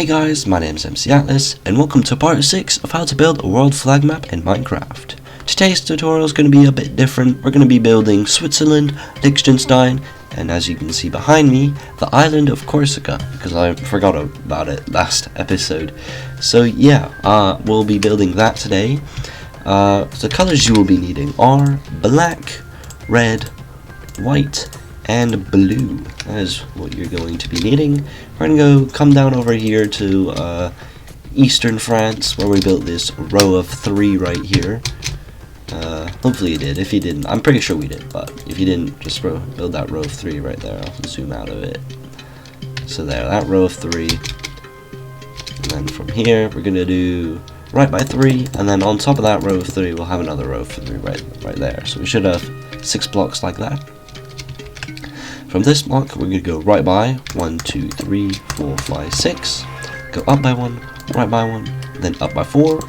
Hey guys, my name is MC Atlas, and welcome to part 6 of how to build a world flag map in Minecraft. Today's tutorial is going to be a bit different. We're going to be building Switzerland, Liechtenstein, and as you can see behind me, the island of Corsica, because I forgot about it last episode. So yeah, we'll be building that today. The colors you will be needing are black, red, white, and blue. That is what you're going to be needing. We're going to come down over here to eastern France, where we built this row of 3 right here. Hopefully you did. If you didn't, I'm pretty sure we did, but if you didn't, just build that row of 3 right there. I'll zoom out of it. So there, that row of 3. And then from here, we're going to do right by 3, and then on top of that row of 3, we'll have another row of 3 right there. So we should have 6 blocks like that. From this block, we're going to go right by 1, 2, 3, 4, 5, 6. Go up by 1, right by 1, then up by 4.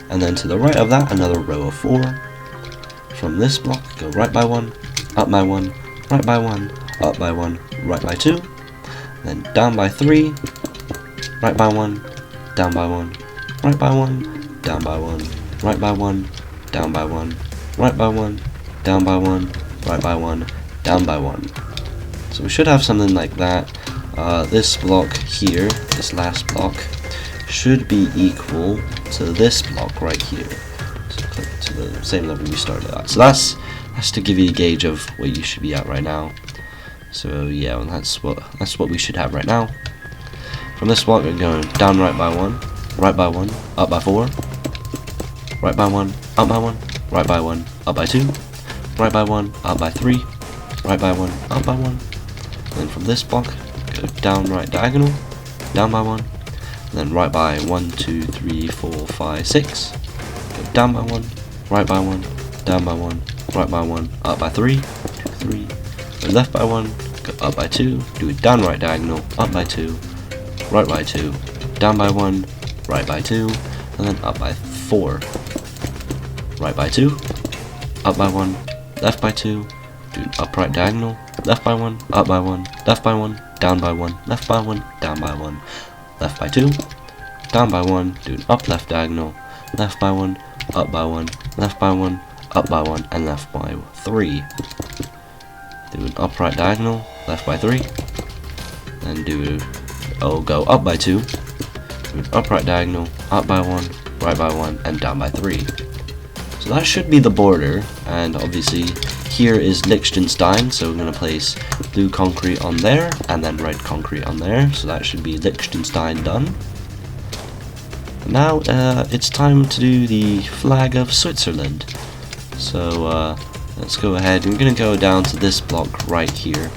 And then to the right of that, another row of 4. From this block, go right by 1, up by 1, right by 1, up by 1, right by 2. Then down by 3, right by 1, down by 1, right by 1, down by 1, right by 1, down by 1, right by 1, down by 1, right by 1, down by 1. So we should have something like that. This block here, this last block, should be equal to this block right here. So click to the same level we started at. So that's to give you a gauge of where you should be at right now. So yeah, well, that's what we should have right now. From this block, we're going down right by 1, right by 1, up by 4, right by 1, up by 1, right by 1, up by 2, right by 1, up by 3, right by 1, up by 1. And then from this block, go down right diagonal, down by 1, and then right by 1, 2, 3, 4, 5, 6. Go down by 1, right by 1, down by 1, right by 1, up by 3, 3. Then left by 1, go up by 2, do a down right diagonal, up by 2, right by 2, down by 1, right by 2, and then up by 4. Right by 2, up by 1, left by 2, do an upright diagonal, left by 1, up by 1, left by 1, down by 1, left by 1, down by 1, left by 2, down by 1, do an up left diagonal, left by 1, up by 1, left by 1, up by 1, and left by 3. Do an upright diagonal, left by 3, then go up by 2, do an upright diagonal, up by 1, right by 1, and down by 3. So that should be the border, and obviously here is Liechtenstein, so we're going to place blue concrete on there, and then red concrete on there, so that should be Liechtenstein done. Now it's time to do the flag of Switzerland. So let's go ahead, and we're going to go down to this block right here,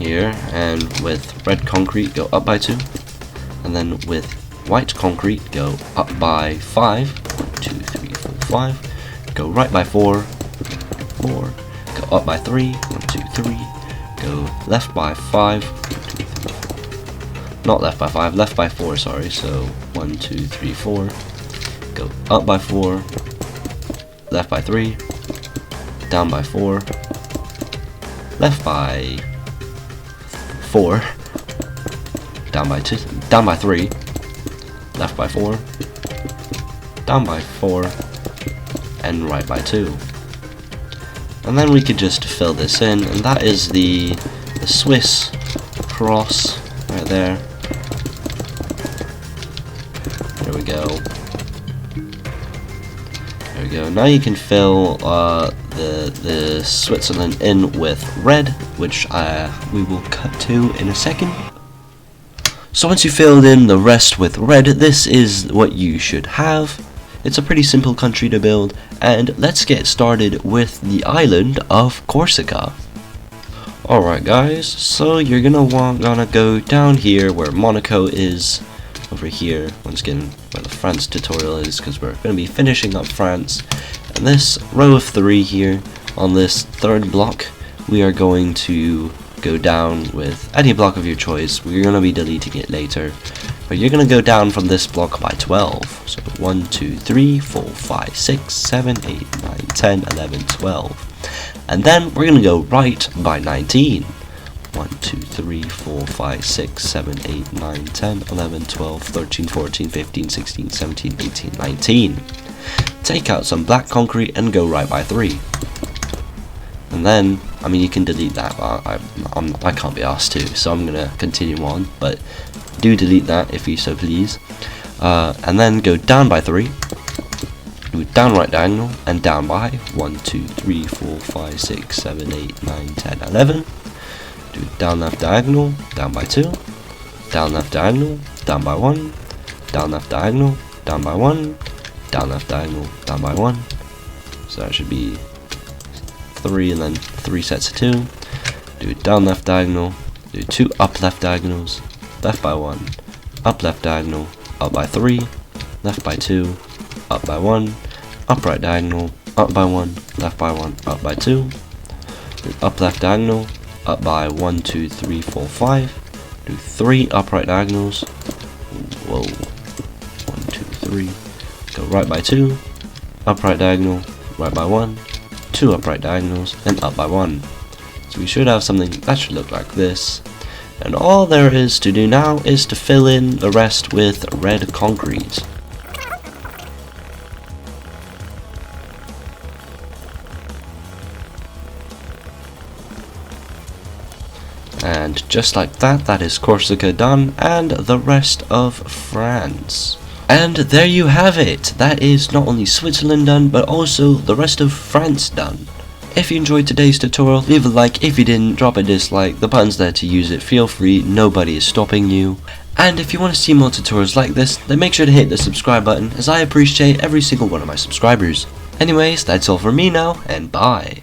and with red concrete go up by 2, and then with white concrete go up by 5, 1, 2, 3, 4, 5, go right by 4, 4, go up by 3, 1, 2, 3, go left by 5, 1, 2, 3, 4. Not left by 5, left by 4, sorry, so 1, 2, 3, 4, go up by 4, left by 3, down by 4, left by 4, down by 2, down by 3, left by 4, down by 4, and right by 2. And then we could just fill this in, and that is the Swiss cross right there. There we go. There we go. Now you can fill the Switzerland in with red, which we will cut to in a second. So once you filled in the rest with red, this is what you should have. It's a pretty simple country to build, and let's get started with the island of Corsica. Alright guys, so you're gonna go down here where Monaco is, over here, once again where the France tutorial is, because we're gonna be finishing up France. And this row of 3 here, on this 3rd block, we are going to go down with any block of your choice. We're going to be deleting it later, but you're going to go down from this block by 12. So 1, 2, 3, 4, 5, 6, 7, 8, 9, 10, 11, 12. And then we're going to go right by 19. 1, 2, 3, 4, 5, 6, 7, 8, 9, 10, 11, 12, 13, 14, 15, 16, 17, 18, 19. Take out some black concrete and go right by 3. And then, I mean, you can delete that, but I can't be asked to, so I'm going to continue on, but do delete that if you so please. And then go down by 3, do down right diagonal, and down by 1, 2, 3, 4, 5, 6, 7, 8, 9, 10, 11. Do down left diagonal, down by 2, down left diagonal, down by 1, down left diagonal, down by 1, down left diagonal, down by 1. So that should be 3 and then 3 sets of 2. Do down left diagonal, do 2 up left diagonals, left by 1, up left diagonal, up by 3, left by 2, up by 1, up right diagonal, up by 1, left by 1, up by 2, do up left diagonal, up by 1, 2, 3, 4, 5, do 3 upright diagonals, whoa, 1, 2, 3, go right by 2, upright diagonal, right by 1, 2 upright diagonals, and up by 1. So we should have something that should look like this. And all there is to do now is to fill in the rest with red concrete. And just like that, that is Corsica done, and the rest of France. And there you have it! That is not only Switzerland done, but also the rest of France done. If you enjoyed today's tutorial, leave a like. If you didn't, drop a dislike. The button's there to use it, feel free, nobody is stopping you. And if you want to see more tutorials like this, then make sure to hit the subscribe button, as I appreciate every single one of my subscribers. Anyways, that's all from me now, and bye!